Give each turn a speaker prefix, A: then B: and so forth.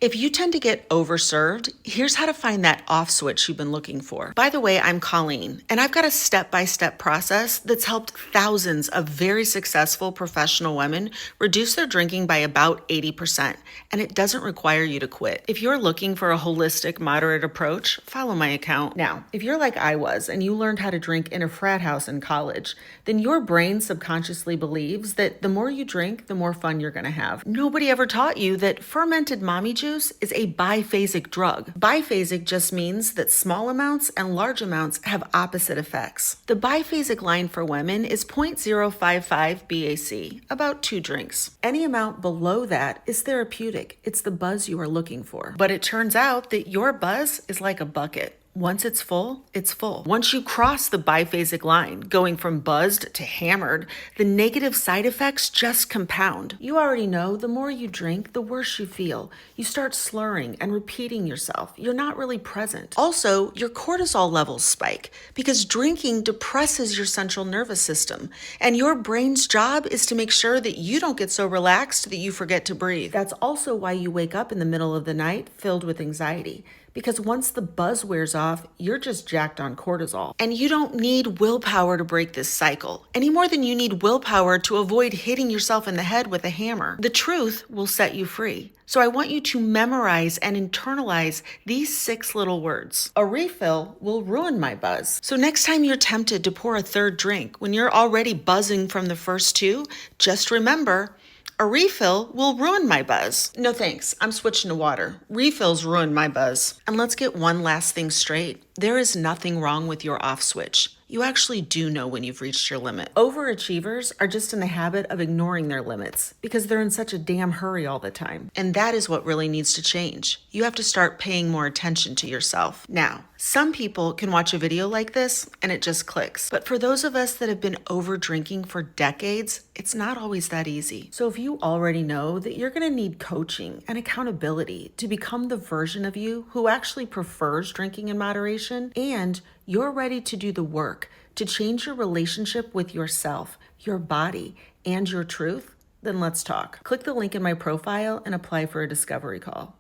A: If you tend to get overserved, here's how to find that off switch you've been looking for. By the way, I'm Colleen, and I've got a step-by-step process that's helped thousands of very successful professional women reduce their drinking by about 80%, and it doesn't require you to quit. If you're looking for a holistic, moderate approach, follow my account. Now, if you're like I was and you learned how to drink in a frat house in college, then your brain subconsciously believes that the more you drink, the more fun you're gonna have. Nobody ever taught you that fermented mommy juice is a biphasic drug. Biphasic just means that small amounts and large amounts have opposite effects. The biphasic line for women is 0.055 BAC, about 2 drinks. Any amount below that is therapeutic. It's the buzz you are looking for. But it turns out that your buzz is like a bucket. Once it's full, it's full. Once you cross the biphasic line, going from buzzed to hammered, the negative side effects just compound. You already know the more you drink, the worse you feel. You start slurring and repeating yourself. You're not really present. Also, your cortisol levels spike because drinking depresses your central nervous system, and your brain's job is to make sure that you don't get so relaxed that you forget to breathe. That's also why you wake up in the middle of the night filled with anxiety. Because once the buzz wears off, you're just jacked on cortisol. And you don't need willpower to break this cycle, any more than you need willpower to avoid hitting yourself in the head with a hammer. The truth will set you free. So I want you to memorize and internalize these 6 little words. A refill will ruin my buzz. So next time you're tempted to pour a third drink, when you're already buzzing from the first 2, just remember, a refill will ruin my buzz. No thanks, I'm switching to water. Refills ruin my buzz. And let's get one last thing straight. There is nothing wrong with your off switch. You actually do know when you've reached your limit. Overachievers are just in the habit of ignoring their limits because they're in such a damn hurry all the time. And that is what really needs to change. You have to start paying more attention to yourself. Now, some people can watch a video like this and it just clicks. But for those of us that have been over drinking for decades, it's not always that easy. So if you already know that you're gonna need coaching and accountability to become the version of you who actually prefers drinking in moderation, and you're ready to do the work to change your relationship with yourself, your body, and your truth, then let's talk. Click the link in my profile and apply for a discovery call.